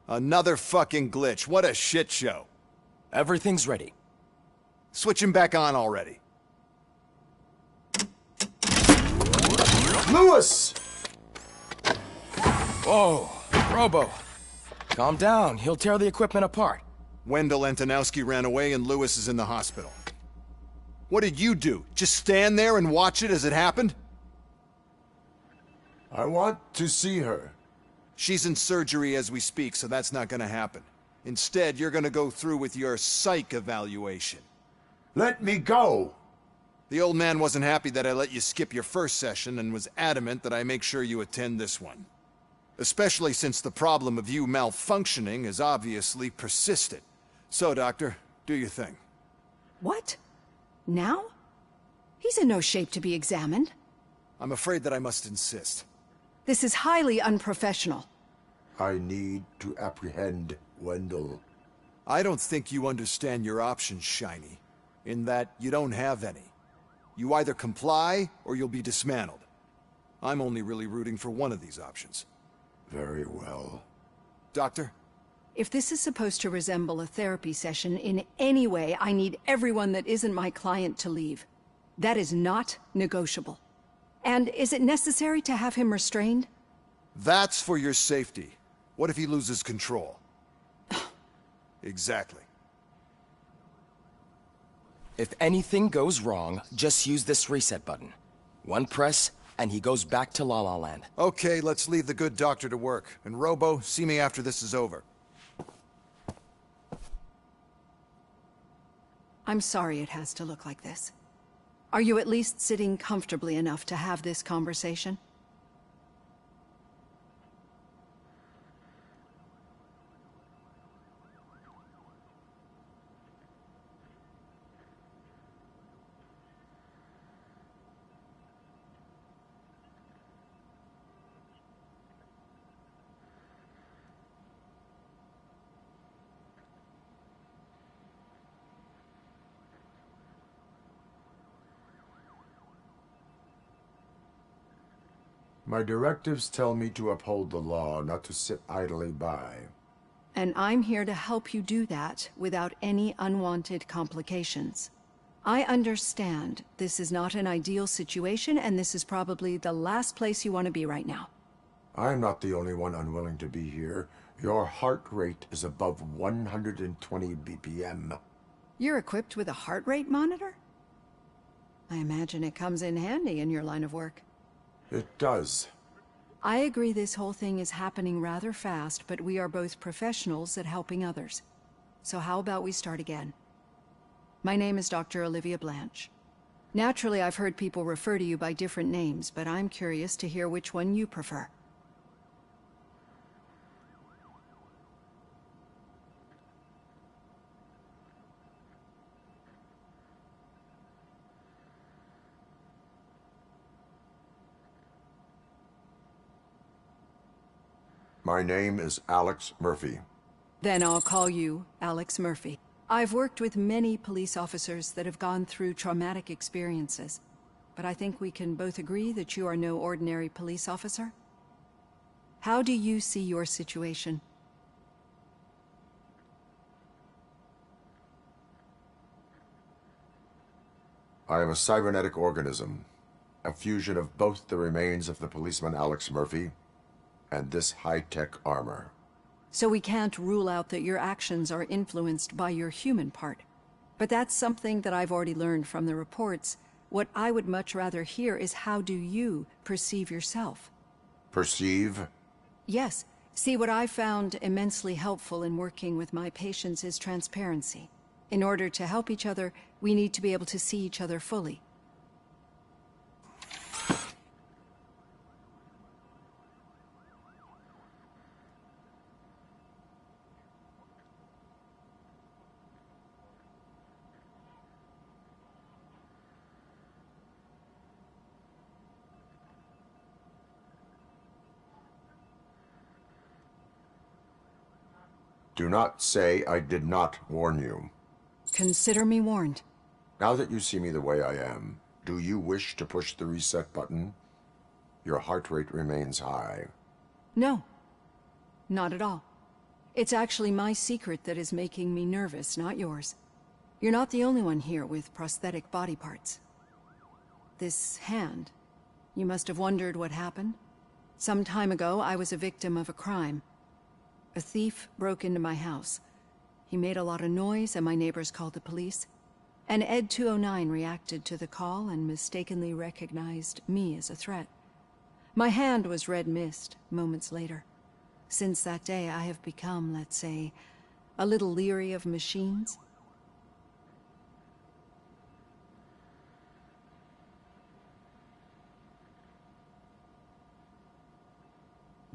Another fucking glitch. What a shit show. Everything's ready. Switch him back on already. Lewis! Whoa, Robo. Calm down. He'll tear the equipment apart. Wendell Antonowski ran away and Lewis is in the hospital. What did you do? Just stand there and watch it as it happened? I want to see her. She's in surgery as we speak, so that's not gonna happen. Instead, you're gonna go through with your psych evaluation. Let me go! The old man wasn't happy that I let you skip your first session and was adamant that I make sure you attend this one. Especially since the problem of you malfunctioning is obviously persistent. So, Doctor, do your thing. What? Now? He's in no shape to be examined. I'm afraid that I must insist. This is highly unprofessional. I need to apprehend Wendell. I don't think you understand your options, Shiny. In that you don't have any. You either comply or you'll be dismantled. I'm only really rooting for one of these options. Very well. Doctor? If this is supposed to resemble a therapy session in any way, I need everyone that isn't my client to leave. That is not negotiable. And is it necessary to have him restrained? That's for your safety. What if he loses control? Exactly. If anything goes wrong, just use this reset button. One press, and he goes back to La La Land. Okay, let's leave the good doctor to work. And Robo, see me after this is over. I'm sorry it has to look like this. Are you at least sitting comfortably enough to have this conversation? My directives tell me to uphold the law, not to sit idly by. And I'm here to help you do that without any unwanted complications. I understand this is not an ideal situation, and this is probably the last place you want to be right now. I'm not the only one unwilling to be here. Your heart rate is above 120 BPM. You're equipped with a heart rate monitor? I imagine it comes in handy in your line of work. It does. I agree this whole thing is happening rather fast, but we are both professionals at helping others. So how about we start again? My name is Dr. Olivia Blanche. Naturally, I've heard people refer to you by different names, but I'm curious to hear which one you prefer. My name is Alex Murphy. Then I'll call you Alex Murphy. I've worked with many police officers that have gone through traumatic experiences, but I think we can both agree that you are no ordinary police officer. How do you see your situation? I am a cybernetic organism, a fusion of both the remains of the policeman Alex Murphy and this high-tech armor. So we can't rule out that your actions are influenced by your human part. But that's something that I've already learned from the reports. What I would much rather hear is how do you perceive yourself? Perceive? Yes. See, what I found immensely helpful in working with my patients is transparency. In order to help each other, we need to be able to see each other fully. Do not say I did not warn you. Consider me warned. Now that you see me the way I am, do you wish to push the reset button? Your heart rate remains high. No. Not at all. It's actually my secret that is making me nervous, not yours. You're not the only one here with prosthetic body parts. This hand, you must have wondered what happened. Some time ago, I was a victim of a crime. A thief broke into my house. He made a lot of noise and my neighbors called the police. And Ed 209 reacted to the call and mistakenly recognized me as a threat. My hand was red mist moments later. Since that day, I have become, let's say, a little leery of machines.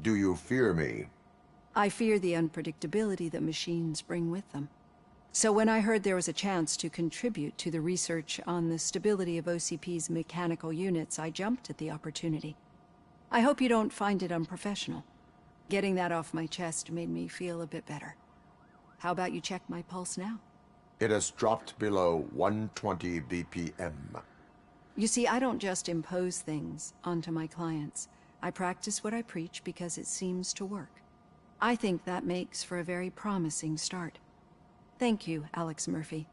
Do you fear me? I fear the unpredictability that machines bring with them. So when I heard there was a chance to contribute to the research on the stability of OCP's mechanical units, I jumped at the opportunity. I hope you don't find it unprofessional. Getting that off my chest made me feel a bit better. How about you check my pulse now? It has dropped below 120 BPM. You see, I don't just impose things onto my clients. I practice what I preach because it seems to work. I think that makes for a very promising start. Thank you, Alex Murphy.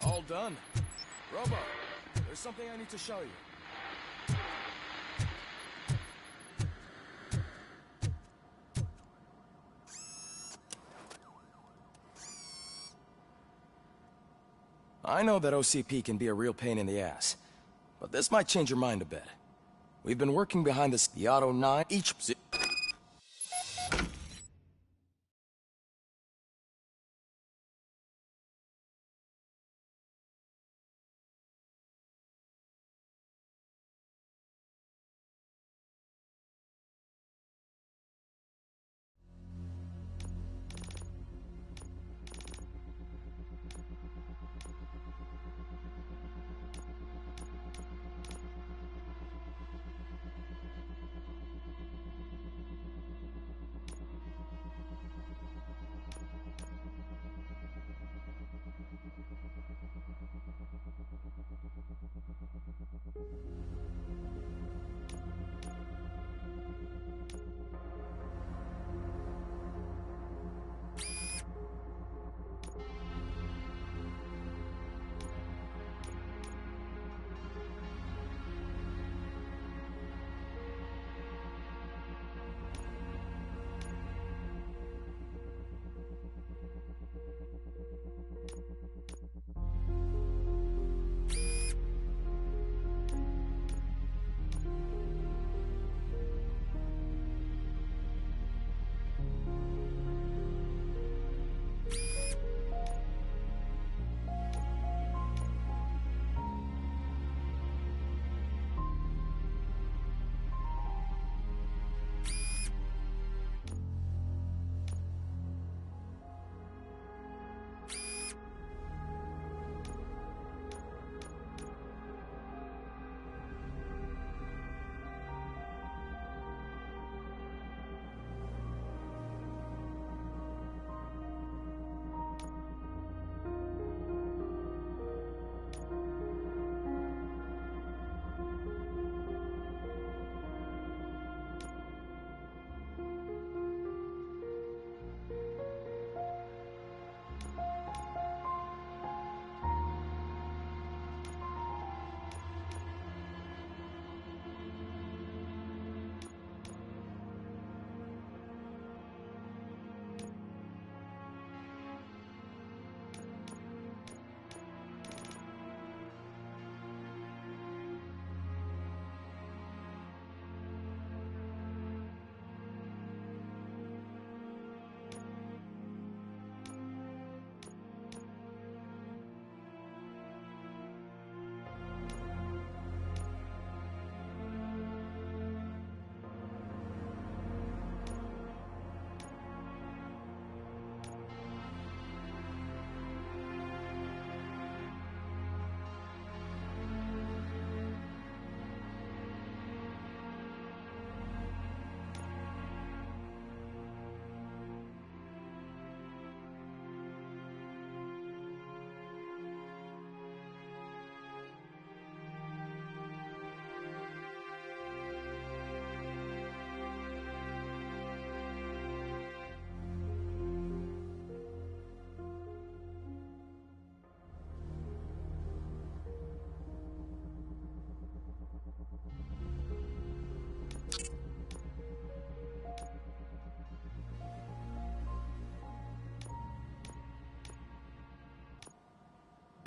All done. Robo, there's something I need to show you. I know that OCP can be a real pain in the ass, but this might change your mind a bit. We've been working behind the Auto 9 each...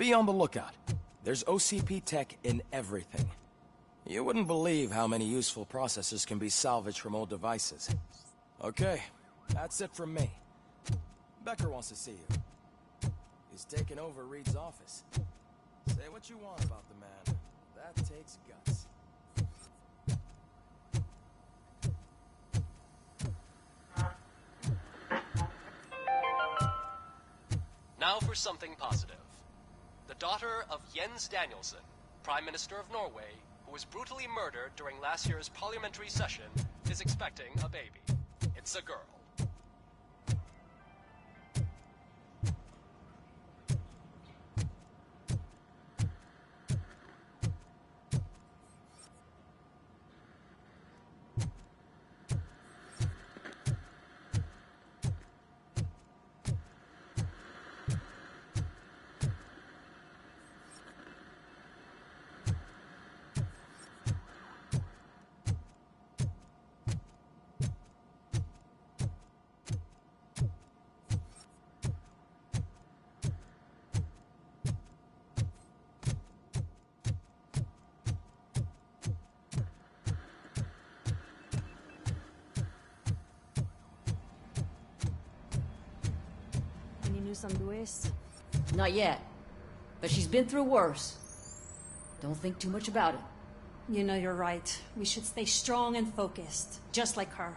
Be on the lookout. There's OCP tech in everything. You wouldn't believe how many useful processors can be salvaged from old devices. Okay, that's it from me. Becker wants to see you. He's taken over Reed's office. Say what you want about the man. That takes guts. Now for something positive. The daughter of Jens Danielson, Prime Minister of Norway, who was brutally murdered during last year's parliamentary session, is expecting a baby. It's a girl. news on Luis? Not yet. But she's been through worse. Don't think too much about it. You know you're right. We should stay strong and focused, just like her.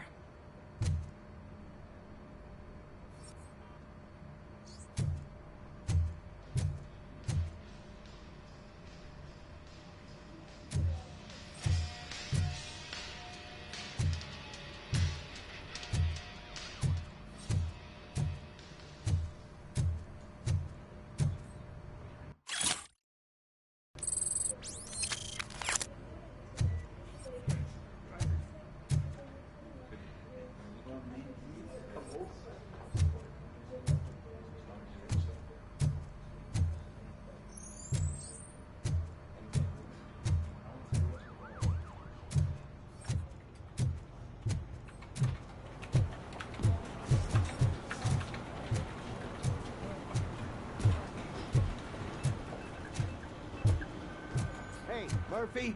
Murphy,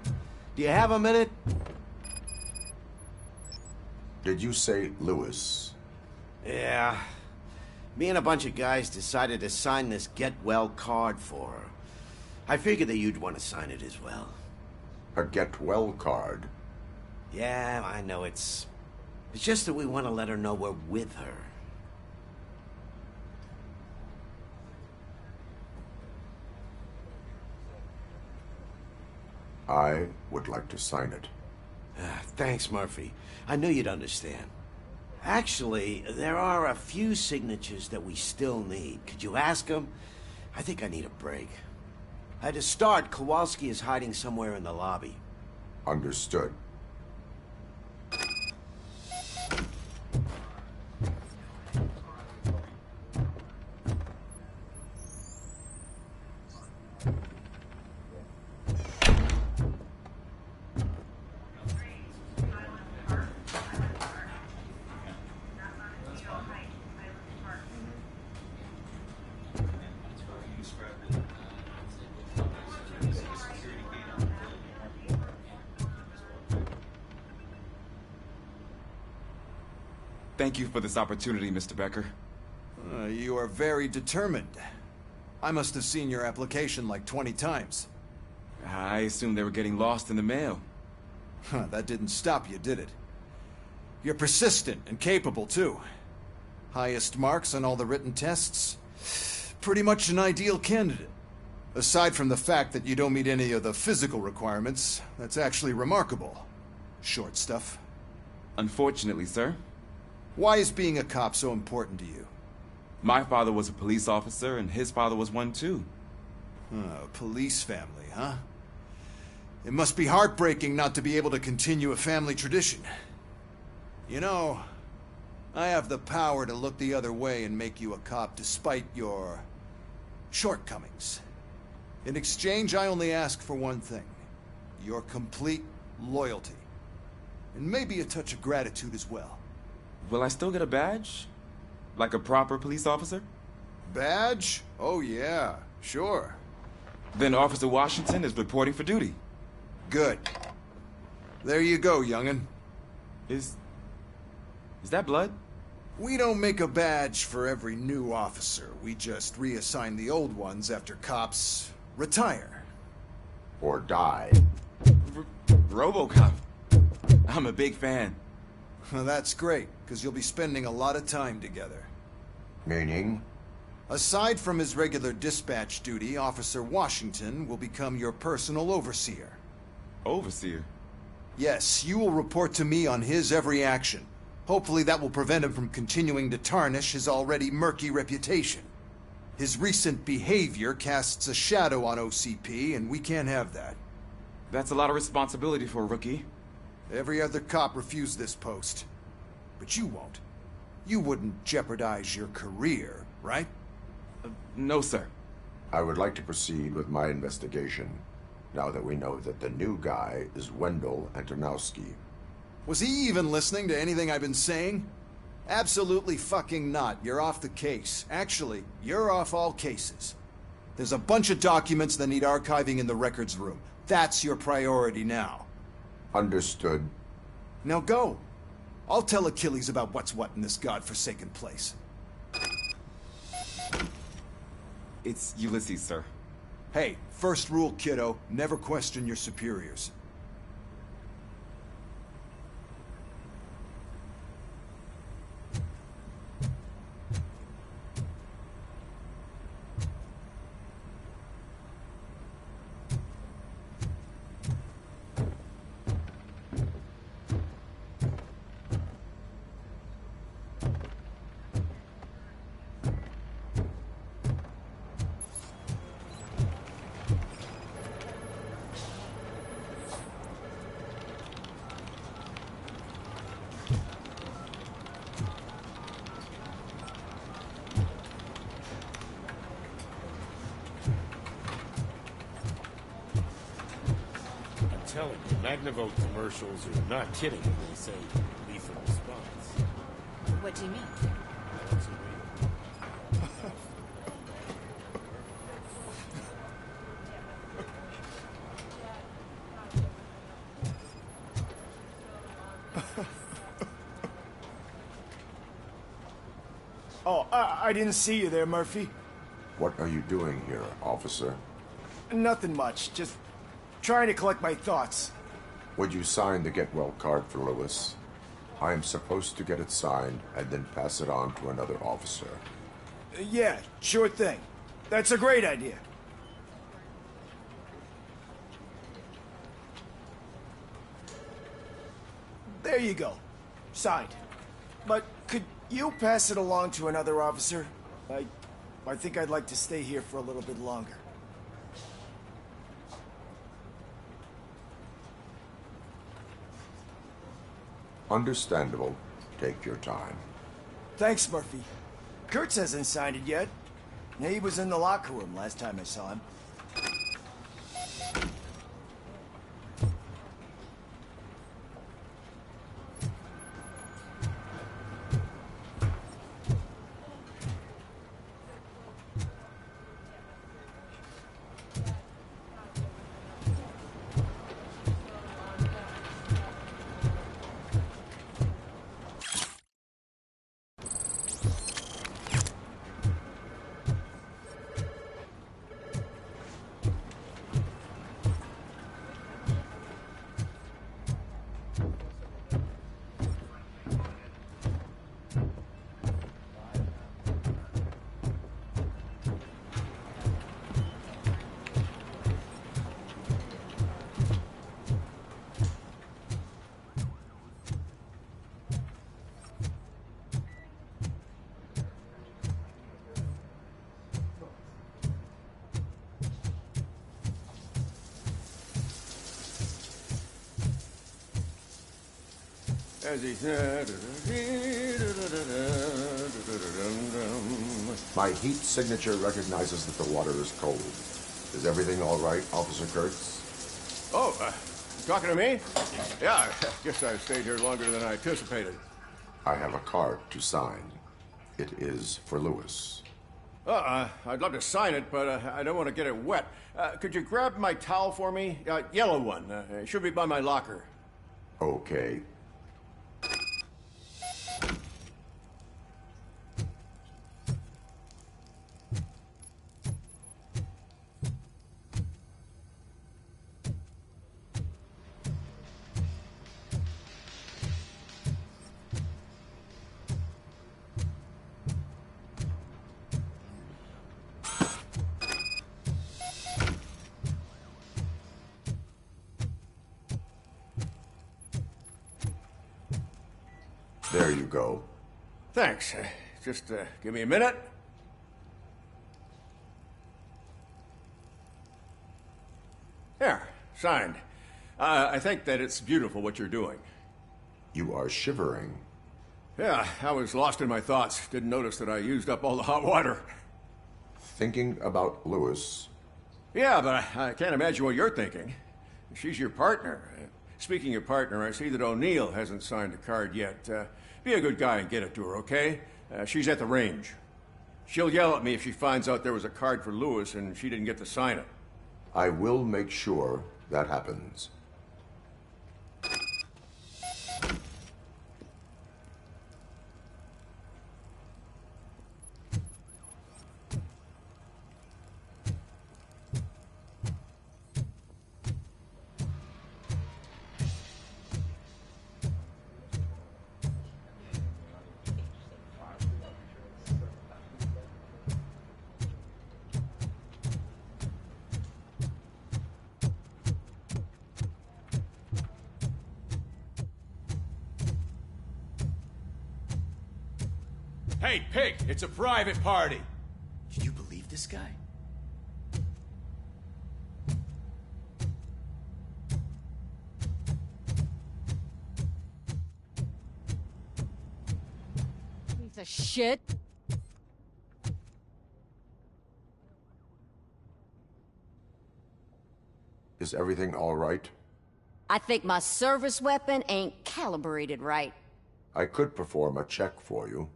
do you have a minute? Did you say Lewis? Yeah. Me and a bunch of guys decided to sign this get well card for her. I figured that you'd want to sign it as well. A get well card? Yeah, I know it's just that we want to let her know we're with her. I would like to sign it. Thanks, Murphy. I knew you'd understand. Actually, there are a few signatures that we still need. Could you ask them? I think I need a break. To start, Kowalski is hiding somewhere in the lobby. Understood. Thank you for this opportunity, Mr. Becker. You are very determined. I must have seen your application like 20 times. I assumed they were getting lost in the mail. That didn't stop you, did it? You're persistent and capable, too. Highest marks on all the written tests. Pretty much an ideal candidate. Aside from the fact that you don't meet any of the physical requirements, that's actually remarkable. Short stuff. Unfortunately, sir. Why is being a cop so important to you? My father was a police officer, and his father was one, too. A police family, huh? It must be heartbreaking not to be able to continue a family tradition. You know, I have the power to look the other way and make you a cop despite your shortcomings. In exchange, I only ask for one thing. Your complete loyalty. And maybe a touch of gratitude as well. Will I still get a badge? Like a proper police officer? Badge? Oh yeah, sure. Then Officer Washington is reporting for duty. Good. There you go, young'un. Is that blood? We don't make a badge for every new officer. We just reassign the old ones after cops retire. Or die. Robocop. I'm a big fan. Well, that's great, because you'll be spending a lot of time together. Meaning? Aside from his regular dispatch duty, Officer Washington will become your personal overseer. Overseer? Yes, you will report to me on his every action. Hopefully that will prevent him from continuing to tarnish his already murky reputation. His recent behavior casts a shadow on OCP, and we can't have that. That's a lot of responsibility for a rookie. Every other cop refused this post. But you won't. You wouldn't jeopardize your career, right? No, sir. I would like to proceed with my investigation, now that we know that the new guy is Wendell Antonowski. Was he even listening to anything I've been saying? Absolutely fucking not. You're off the case. Actually, you're off all cases. There's a bunch of documents that need archiving in the records room. That's your priority now. Understood. Now go. I'll tell Achilles about what's what in this godforsaken place. It's Ulysses, sir. Hey, first rule, kiddo, never question your superiors. Telling you, Magnavote commercials are not kidding when they say lethal response. What do you mean? That's real. Oh, I didn't see you there, Murphy. What are you doing here, officer? Nothing much, just trying to collect my thoughts. Would you sign the get well card for Lewis? I am supposed to get it signed and then pass it on to another officer. Yeah, sure thing. That's a great idea. There you go. Signed. But could you pass it along to another officer? I think I'd like to stay here for a little bit longer. Understandable. Take your time. Thanks, Murphy. Kurtz hasn't signed it yet. He was in the locker room last time I saw him. As he said. My heat signature recognizes that the water is cold. Is everything all right, Officer Kurtz? Oh, talking to me? Yeah, I guess I stayed here longer than I anticipated. I have a card to sign. It is for Lewis. I'd love to sign it, but I don't want to get it wet. Could you grab my towel for me? Yellow one. It should be by my locker. Okay. There you go. Thanks. Just give me a minute. There, signed. I think that it's beautiful what you're doing. You are shivering. Yeah, I was lost in my thoughts. Didn't notice that I used up all the hot water. Thinking about Lewis. Yeah, but I can't imagine what you're thinking. She's your partner. Speaking of partner, I see that O'Neill hasn't signed a card yet. Be a good guy and get it to her, okay? She's at the range. She'll yell at me if she finds out there was a card for Lewis and she didn't get to sign it. I will make sure that happens. Hey, Pig, it's a private party. Can you believe this guy? Piece of shit. Is everything all right? I think my service weapon ain't calibrated right. I could perform a check for you.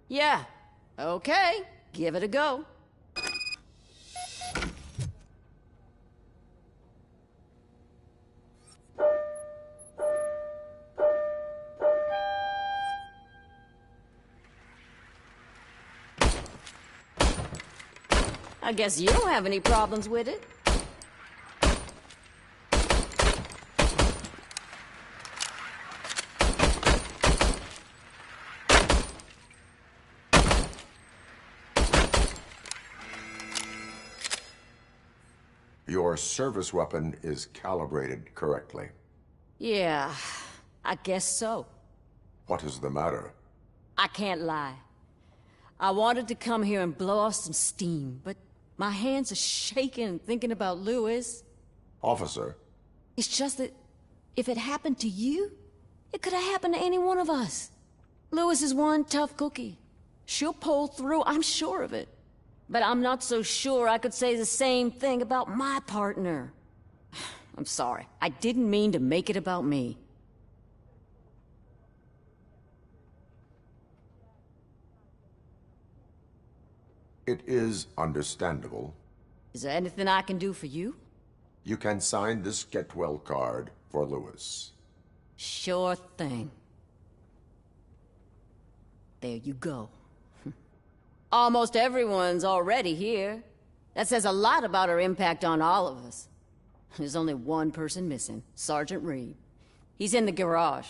Yeah. Okay. Give it a go. I guess you don't have any problems with it. Your service weapon is calibrated correctly. Yeah, I guess so. What is the matter? I can't lie. I wanted to come here and blow off some steam, but my hands are shaking thinking about Lewis. Officer. It's just that if it happened to you, it could have happened to any one of us. Lewis is one tough cookie. She'll pull through, I'm sure of it. But I'm not so sure I could say the same thing about my partner. I'm sorry. I didn't mean to make it about me. It is understandable. Is there anything I can do for you? You can sign this get well card for Lewis. Sure thing. There you go. Almost everyone's already here. That says a lot about her impact on all of us. There's only one person missing, Sergeant Reed. He's in the garage.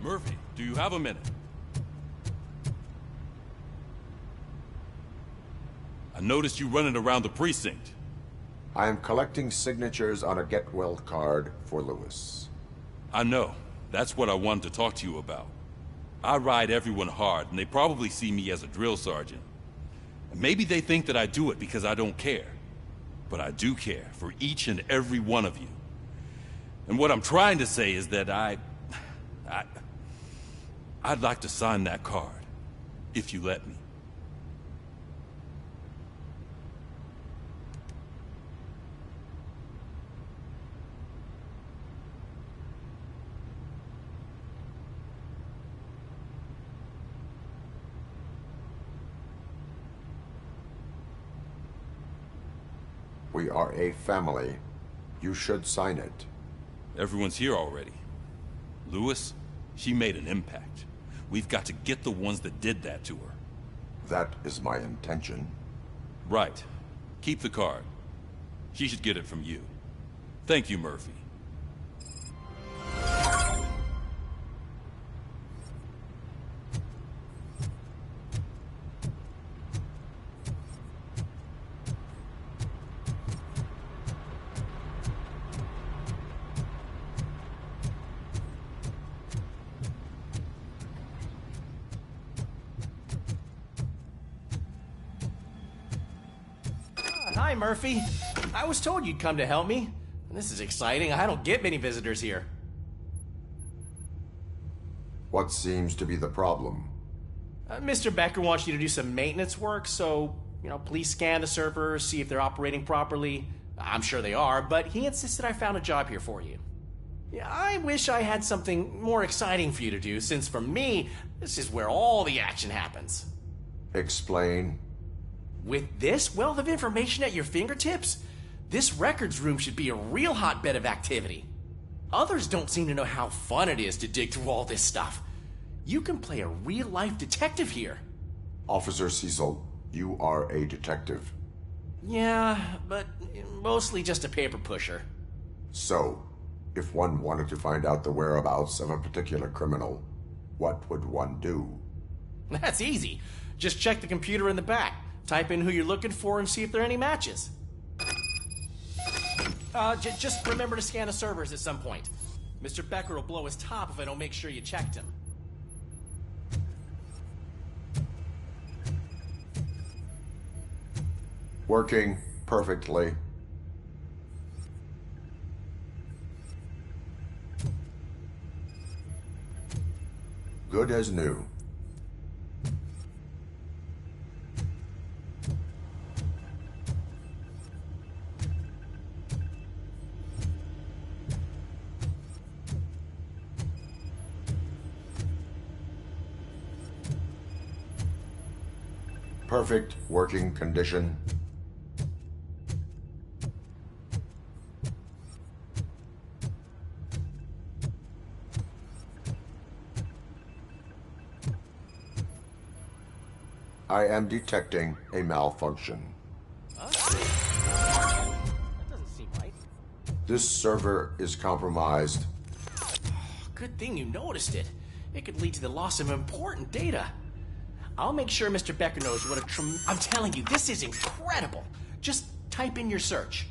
Murphy, do you have a minute? I noticed you running around the precinct. I am collecting signatures on a get-well card for Lewis. I know. That's what I wanted to talk to you about. I ride everyone hard, and they probably see me as a drill sergeant. And maybe they think that I do it because I don't care. But I do care for each and every one of you. And what I'm trying to say is that I'd like to sign that card, if you let me. We are a family. You should sign it. Everyone's here already. Lewis, she made an impact. We've got to get the ones that did that to her. That is my intention. Right. Keep the card. She should get it from you. Thank you, Murphy. Hi, Murphy. I was told you'd come to help me. This is exciting. I don't get many visitors here. What seems to be the problem? Mr. Becker wants you to do some maintenance work, so, please scan the servers, see if they're operating properly. I'm sure they are, but he insisted I found a job here for you. Yeah, I wish I had something more exciting for you to do, since for me, this is where all the action happens. Explain. With this wealth of information at your fingertips, this records room should be a real hotbed of activity. Others don't seem to know how fun it is to dig through all this stuff. You can play a real-life detective here. Officer Cecil, you are a detective. Yeah, but mostly just a paper pusher. So, if one wanted to find out the whereabouts of a particular criminal, what would one do? That's easy. Just check the computer in the back. Type in who you're looking for and see if there are any matches. Just remember to scan the servers at some point. Mr. Becker will blow his top if I don't make sure you checked him. Working perfectly. Good as new. Perfect working condition. I am detecting a malfunction. That doesn't seem right. This server is compromised. Good thing you noticed it. It could lead to the loss of important data. I'll make sure Mr. Becker knows what I'm telling you, this is incredible. Just type in your search.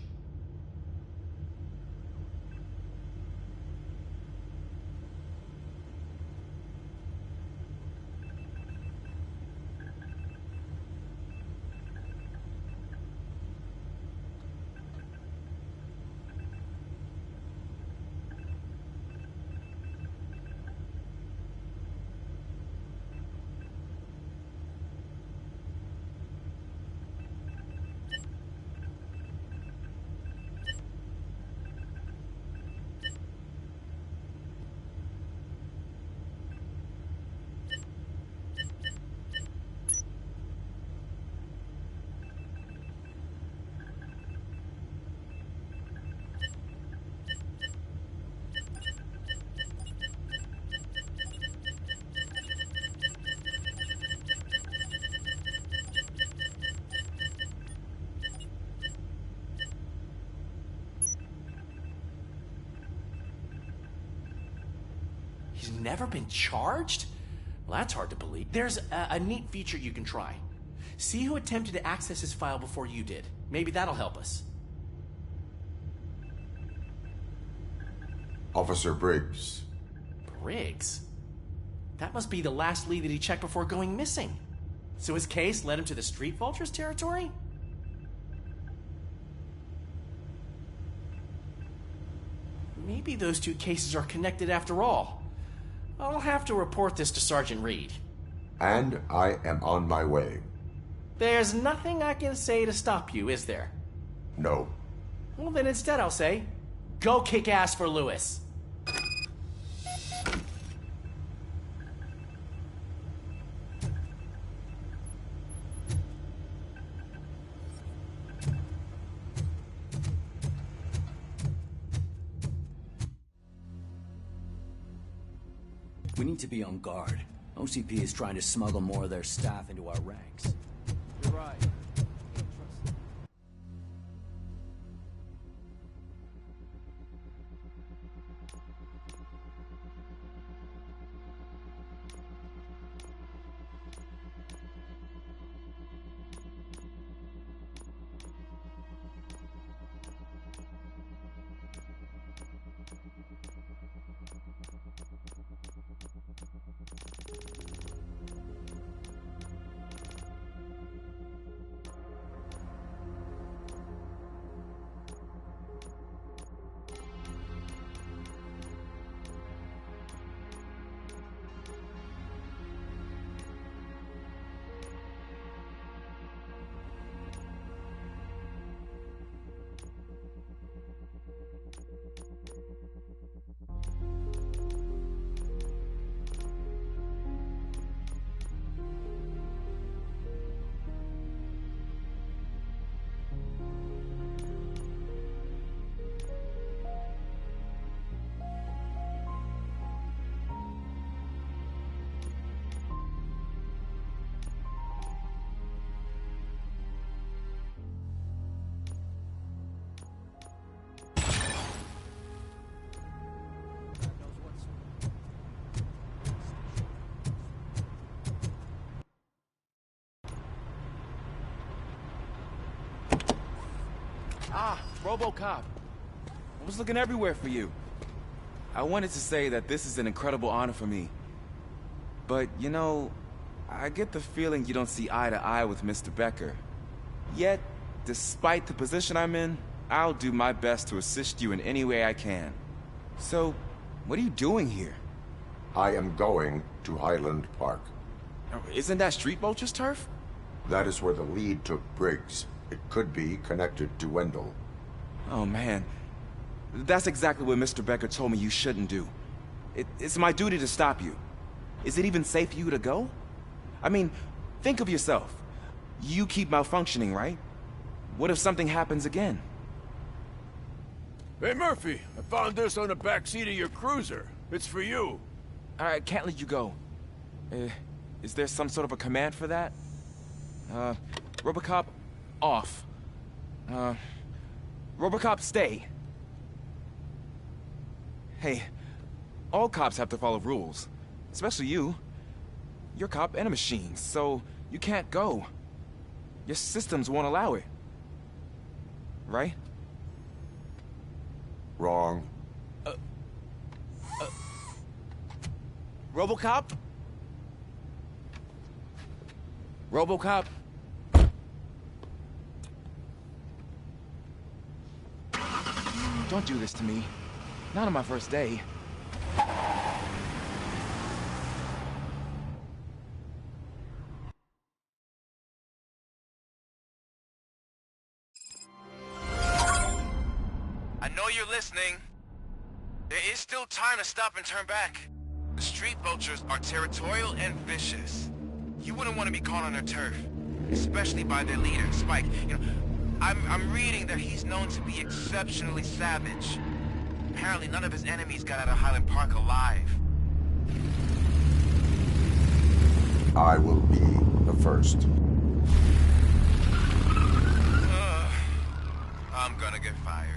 He's never been charged? Well, that's hard to believe. There's a neat feature you can try. See who attempted to access his file before you did. Maybe that'll help us. Officer Briggs. Briggs? That must be the last lead that he checked before going missing. So his case led him to the Street Vultures territory? Maybe those two cases are connected after all. I'll have to report this to Sergeant Reed. And I am on my way. There's nothing I can say to stop you, is there? No. Well, then instead I'll say, go kick ass for Lewis. We need to be on guard. OCP is trying to smuggle more of their staff into our ranks. You're right. Ah, Robocop. I was looking everywhere for you. I wanted to say that this is an incredible honor for me. But, you know, I get the feeling you don't see eye to eye with Mr. Becker. Yet, despite the position I'm in, I'll do my best to assist you in any way I can. So, what are you doing here? I am going to Highland Park. Isn't that Street Vulture's turf? That is where the lead took Briggs. It could be connected to Wendell. Oh, man. That's exactly what Mr. Becker told me you shouldn't do. It's my duty to stop you. Is it even safe for you to go? I mean, think of yourself. You keep malfunctioning, right? What if something happens again? Hey, Murphy, I found this on the back seat of your cruiser. It's for you. I can't let you go. Is there some sort of a command for that? Robocop, off. Robocop, stay. Hey, all cops have to follow rules. Especially you. You're a cop and a machine, so you can't go. Your systems won't allow it. Right? Wrong. Robocop? Robocop? Don't do this to me. Not on my first day. I know you're listening. There is still time to stop and turn back. The Street Vultures are territorial and vicious. You wouldn't want to be caught on their turf, especially by their leader, Spike. You know, I'm reading that he's known to be exceptionally savage. Apparently none of his enemies got out of Highland Park alive. I will be the first. I'm gonna get fired.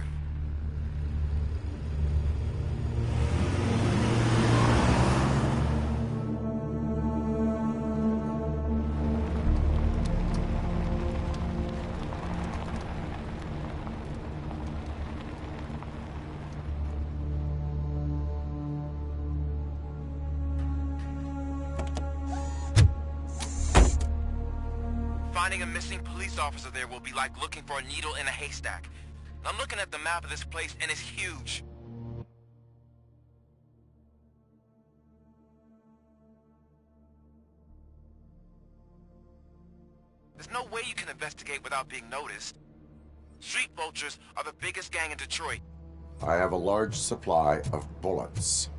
finding a missing police officer there will be like looking for a needle in a haystack. I'm looking at the map of this place and it's huge. There's no way you can investigate without being noticed. Street vultures are the biggest gang in Detroit. I have a large supply of bullets.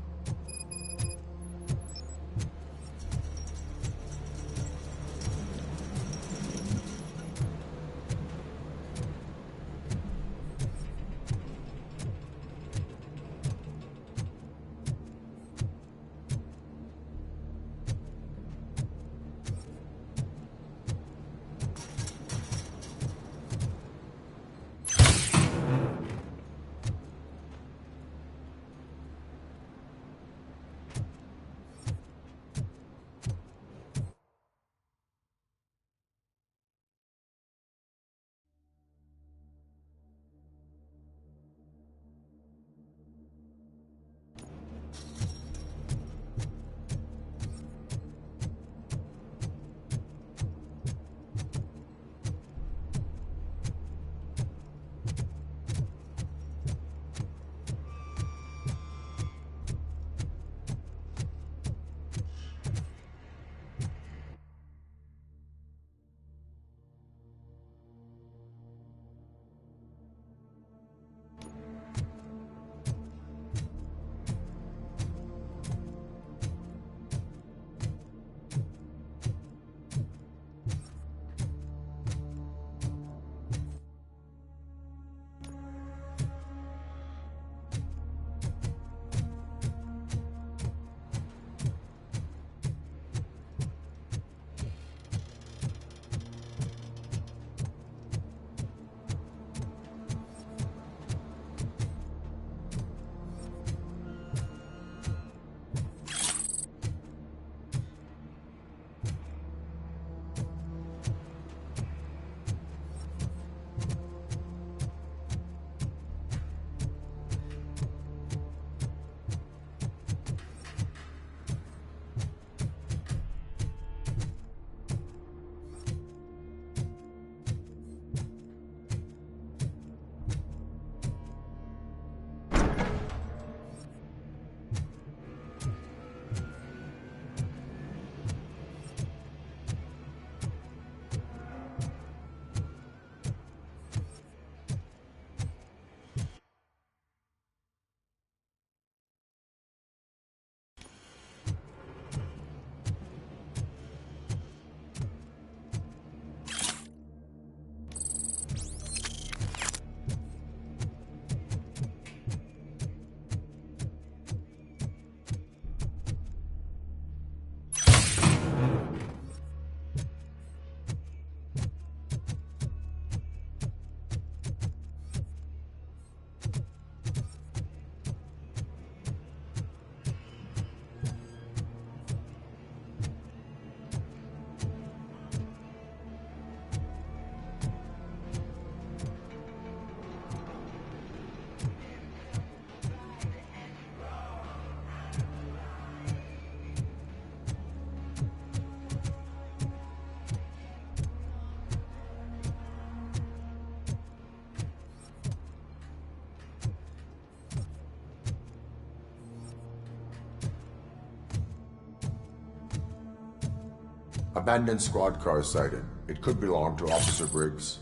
Abandoned squad car sighted. It could belong to Officer Briggs.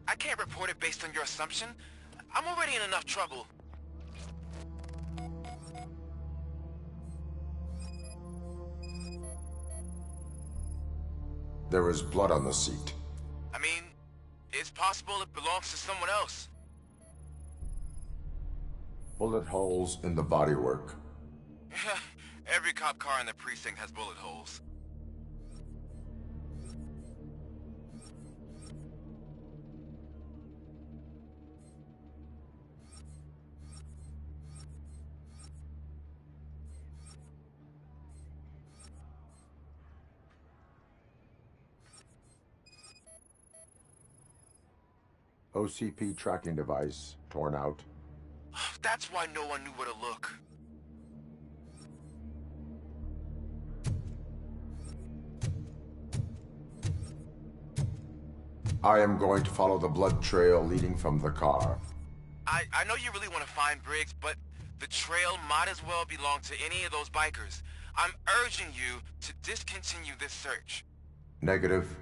I can't report it based on your assumption. I'm already in enough trouble. There is blood on the seat. I mean, it's possible it belongs to someone else. Bullet holes in the bodywork. Every cop car in the precinct has bullet holes. OCP tracking device torn out. That's why no one knew where to look. I am going to follow the blood trail leading from the car. I know you really want to find Briggs, but the trail might as well belong to any of those bikers. I'm urging you to discontinue this search. Negative.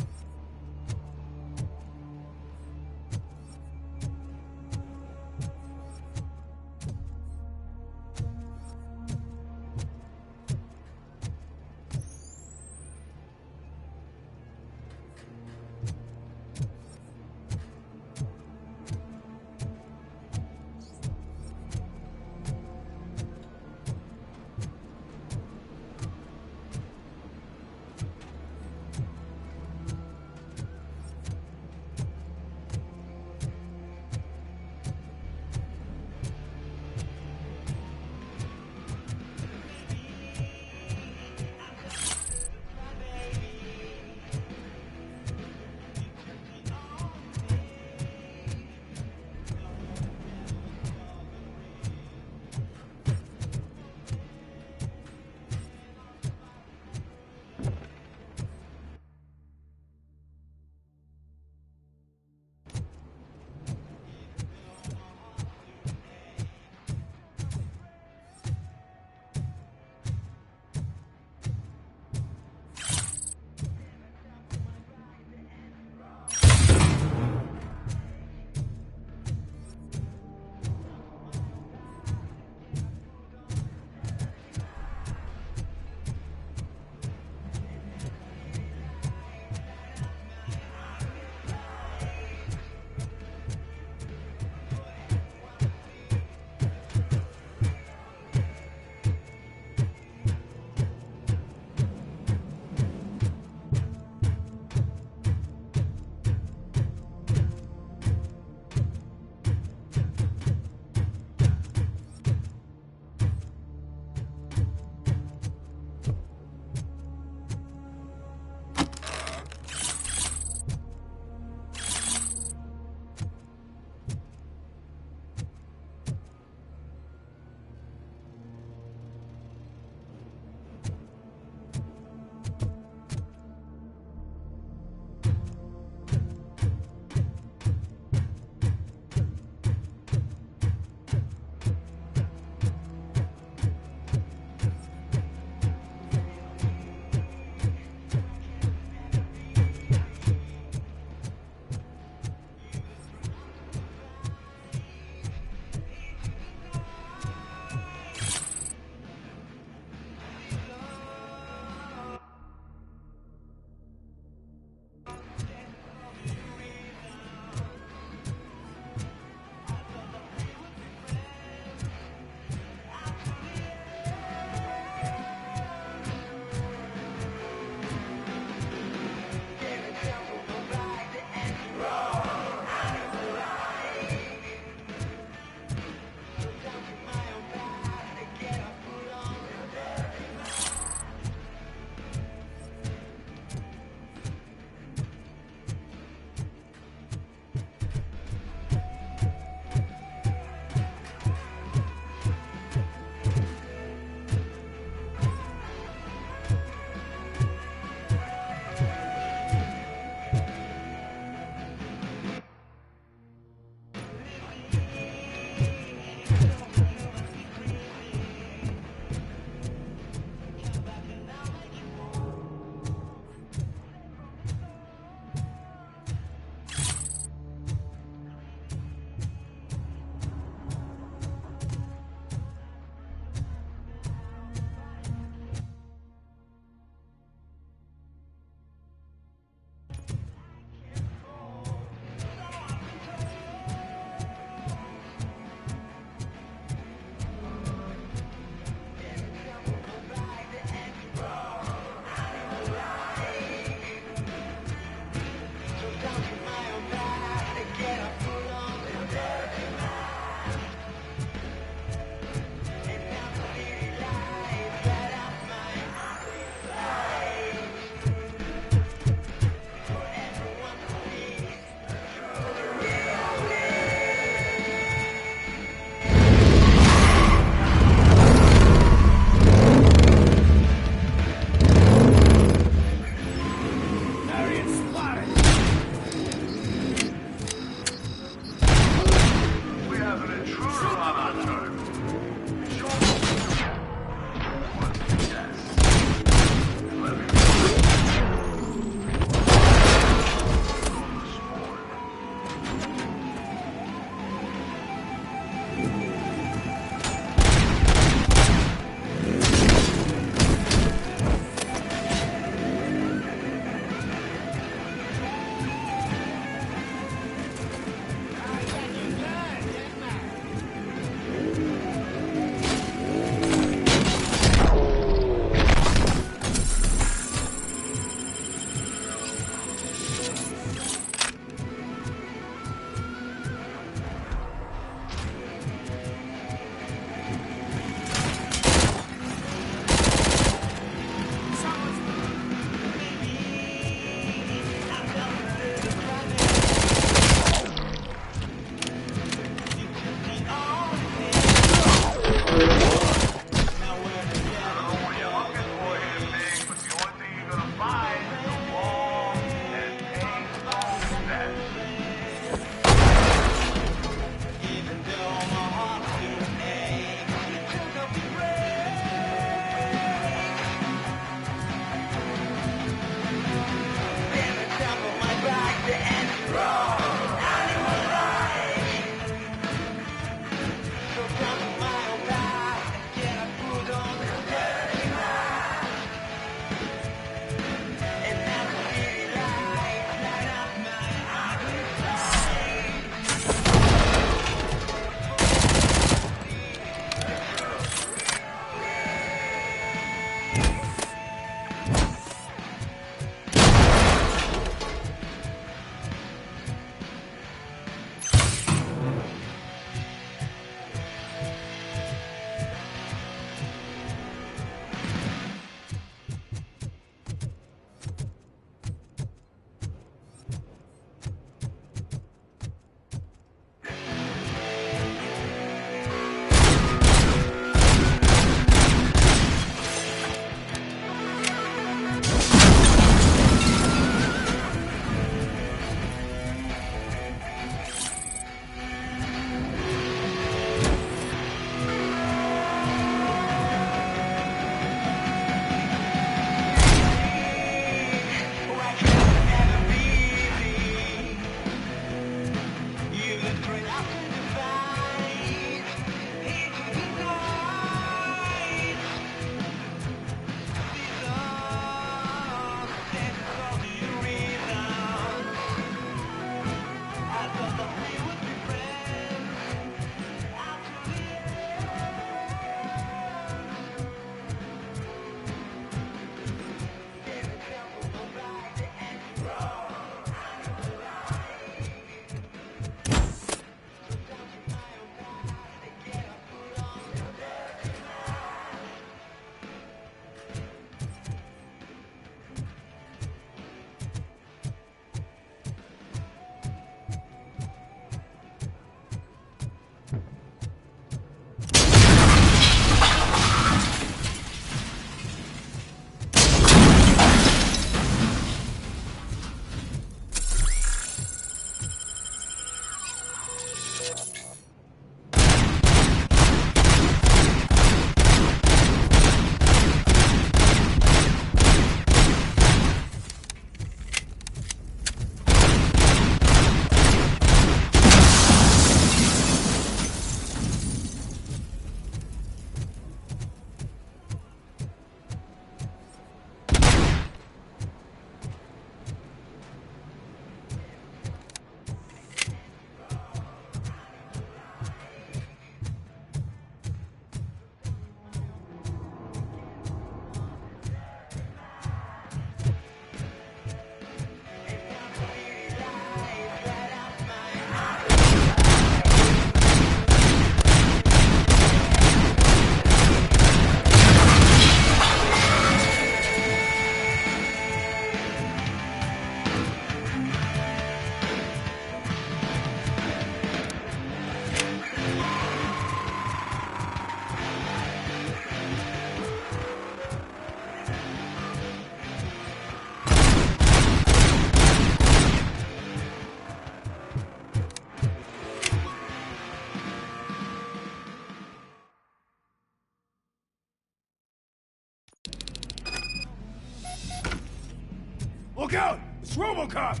Look out! It's Robocop!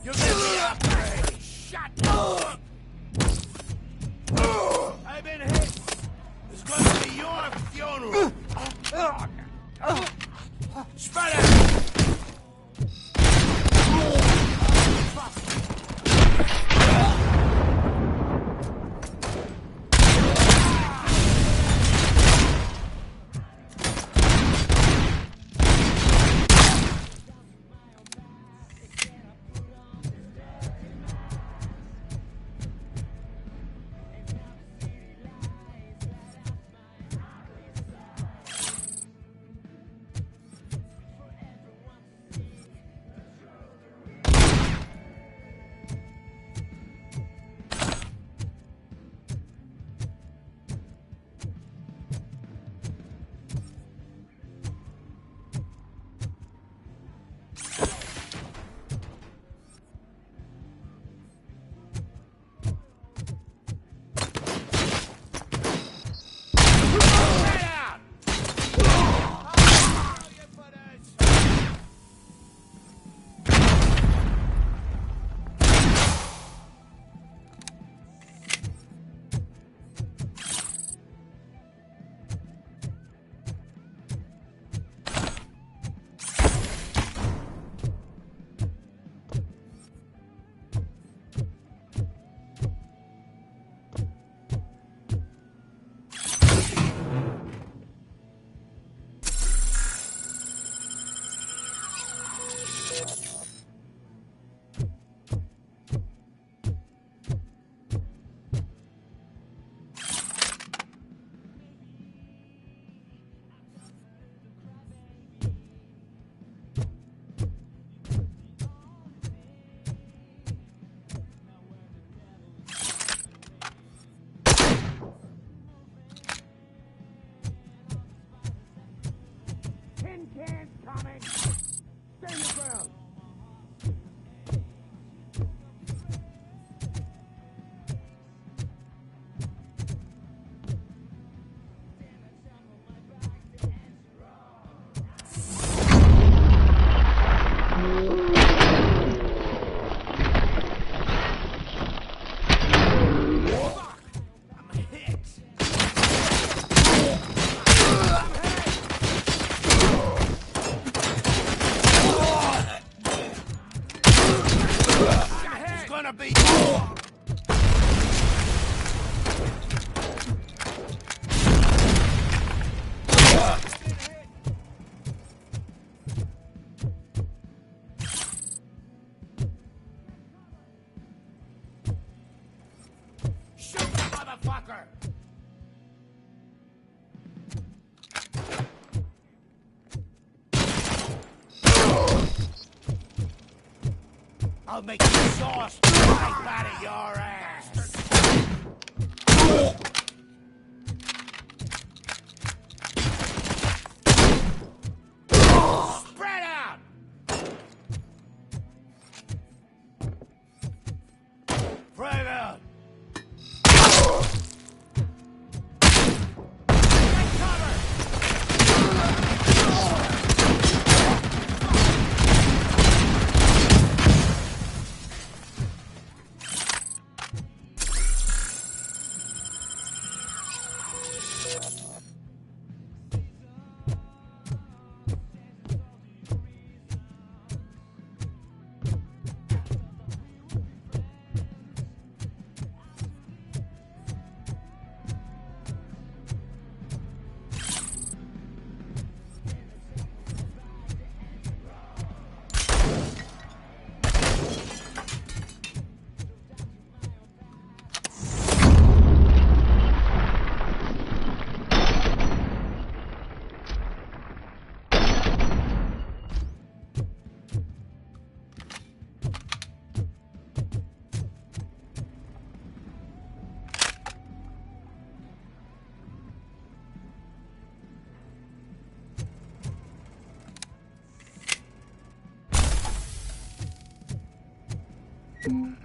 You give me a break! Shut up! I've been hit! It's gonna be your funeral! Spread out! I'll make you sauce right out of your ass! Spread out! Spread out! Mm-hmm.